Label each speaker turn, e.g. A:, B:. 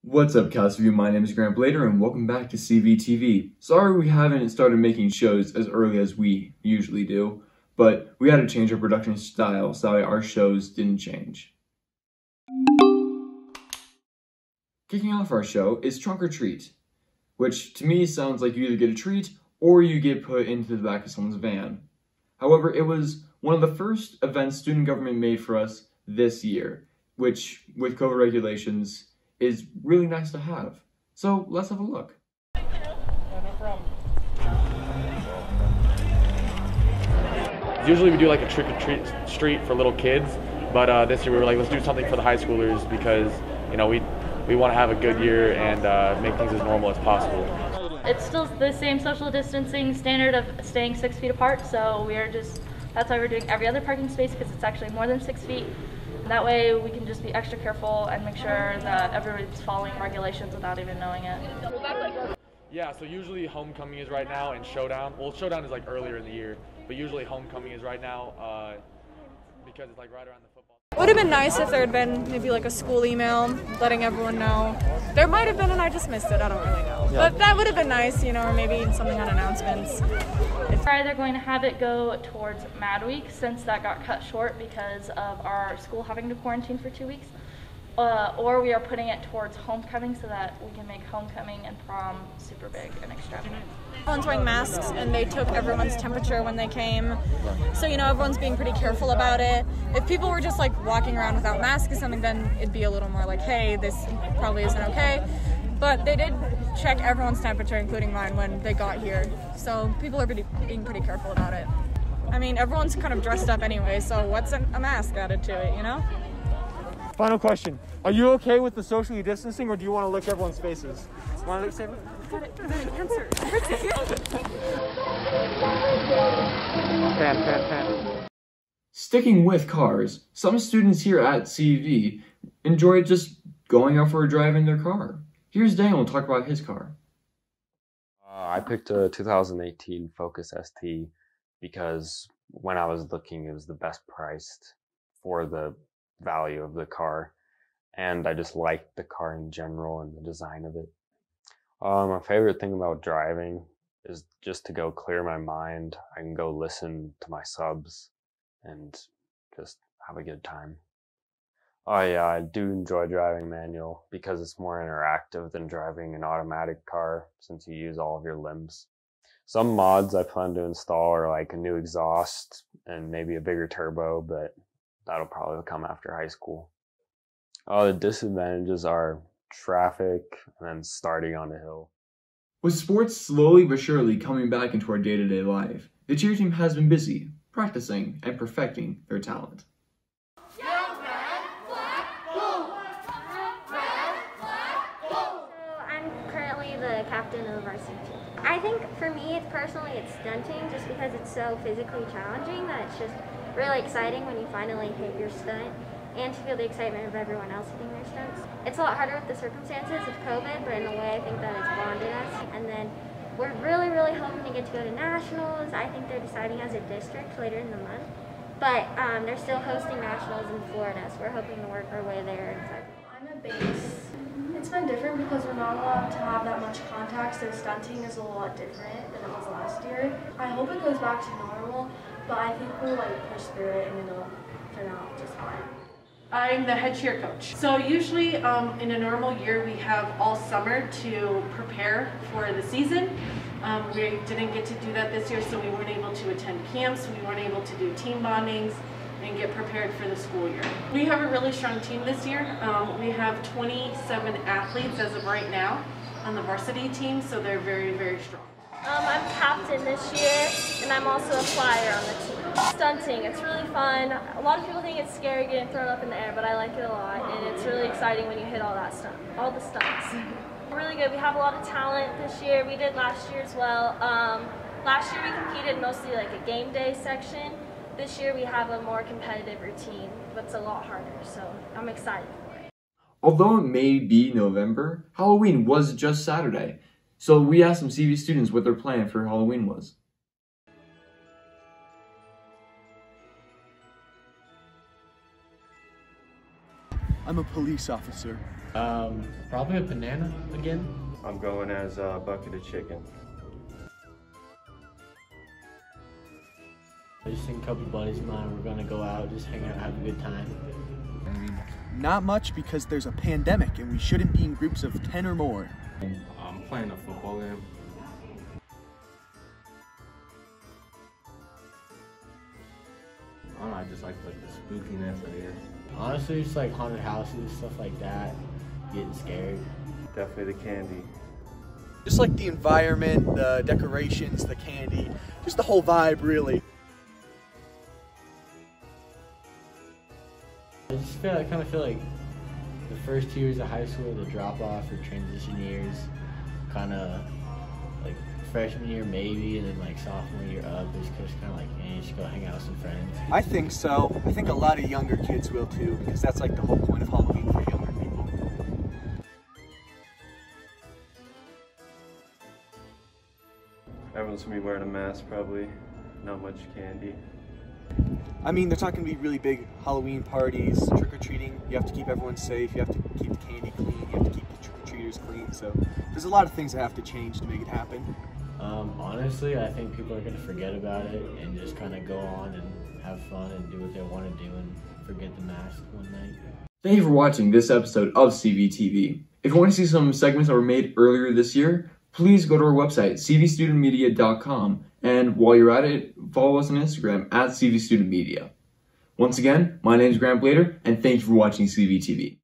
A: What's up, Cast View? My name is Grant Blader, and welcome back to CVTV. Sorry we haven't started making shows as early as we usually do, but we had to change our production style so that our shows didn't change. Kicking off our show is Trunk or Treat, which to me sounds like you either get a treat or you get put into the back of someone's van. However, it was one of the first events student government made for us this year, which, with COVID regulations, is really nice to have. So let's have a look.
B: Usually we do like a trick or treat street for little kids, but this year we were like, let's do something for the high schoolers because, you know, we want to have a good year and make things as normal as possible.
C: It's still the same social distancing standard of staying 6 feet apart, so that's why we're doing every other parking space, because it's actually more than 6 feet. That way we can just be extra careful and make sure that everybody's following regulations without even knowing it.
B: Yeah, so usually homecoming is right now and showdown. Well, showdown is like earlier in the year, but usually homecoming is right now because it's like right around the football.
D: It would have been nice if there had been maybe like a school email letting everyone know. There might have been and I just missed it, I don't really know. Yeah. But that would have been nice, you know, or maybe something on announcements.
C: We're either going to have it go towards Mad Week, since that got cut short because of our school having to quarantine for 2 weeks, or we are putting it towards homecoming so that we can make homecoming and prom super big and extravagant.
D: Everyone's wearing masks and they took everyone's temperature when they came. So, you know, everyone's being pretty careful about it. If people were just like walking around without masks or something, then it'd be a little more like, hey, this probably isn't okay. But they did check everyone's temperature, including mine, when they got here. So people are being pretty careful about it. I mean, everyone's kind of dressed up anyway, so what's a mask added to it, you know?
E: Final question. Are you okay with the socially distancing, or do you want to lick everyone's faces? Want to lick Saber?
D: Got cancer.
E: Fan.
A: Sticking with cars, some students here at CV enjoy just going out for a drive in their car. Here's Daniel to talk about his car.
F: I picked a 2018 Focus ST because when I was looking, it was the best priced for the value of the car, and I just liked the car in general and the design of it. My favorite thing about driving is just to go clear my mind. I can go listen to my subs and just have a good time. Oh yeah, I do enjoy driving manual because it's more interactive than driving an automatic car since you use all of your limbs. Some mods I plan to install are like a new exhaust and maybe a bigger turbo, but that'll probably come after high school. The disadvantages are traffic and then starting on a hill.
A: With sports slowly but surely coming back into our day-to-day life, the cheer team has been busy, practicing and perfecting their talent.
G: The captain of the varsity team. I think for me, it's stunting just because it's so physically challenging that it's just really exciting when you finally hit your stunt and to feel the excitement of everyone else hitting their stunts. It's a lot harder with the circumstances of COVID, but in a way I think that it's bonded us. And then we're really, really hoping to get to go to nationals. I think they're deciding as a district later in the month, but they're still hosting nationals in Florida, so we're hoping to work our way there.
H: I'm a base. It's been different because we're not allowed to have that much contact, so stunting is a lot different than it was last year. I hope it goes back to normal, but I think we'll push through it and it'll turn out just fine.
I: I'm the head cheer coach. So usually in a normal year we have all summer to prepare for the season. We didn't get to do that this year, so we weren't able to attend camps, we weren't able to do team bondings and get prepared for the school year. We have a really strong team this year. We have 27 athletes as of right now on the varsity team, so they're very, very strong.
J: I'm captain this year, and I'm also a flyer on the team. Stunting, it's really fun. A lot of people think it's scary getting thrown up in the air, but I like it a lot, and it's really exciting when you hit all the stunts. Really good. We have a lot of talent this year. We did last year as well. Last year we competed mostly like a game day section. This year we have a more competitive routine, but it's a lot harder, so I'm excited for it.
A: Although it may be November, Halloween was just Saturday, so we asked some CV students what their plan for Halloween was.
K: I'm a police officer. Probably a banana again.
L: I'm going as a bucket of chicken.
K: I just think a couple buddies of mine, we're gonna go out, just hang out, have a good time.
M: Not much because there's a pandemic and we shouldn't be in groups of 10 or more.
L: I'm playing a football game. I don't know, I just like the spookiness, I guess.
K: Honestly, just like haunted houses, stuff like that, getting scared.
L: Definitely the candy.
M: Just like the environment, the decorations, the candy, just the whole vibe, really.
K: I kind of feel like the first 2 years of high school, the drop-off or transition years, kind of like freshman year maybe, and then like sophomore year up, is just kind of like, hey, just go hang out with some friends.
M: I think so. I think a lot of younger kids will too, because that's like the whole point of Halloween for younger people.
L: Everyone's gonna be wearing a mask probably. Not much candy.
M: I mean, there's not going to be really big Halloween parties, trick-or-treating. You have to keep everyone safe, you have to keep the candy clean, you have to keep the trick-or-treaters clean, so there's a lot of things that have to change to make it happen.
K: Honestly, I think people are going to forget about it and just kind of go on and have fun and do what they want to do and forget the mask one night.
A: Thank you for watching this episode of CVTV. If you want to see some segments that were made earlier this year, please go to our website, cvstudentmedia.com, and while you're at it, follow us on Instagram at CVStudentMedia. Once again, my name is Grant Blader, and thank you for watching CVTV.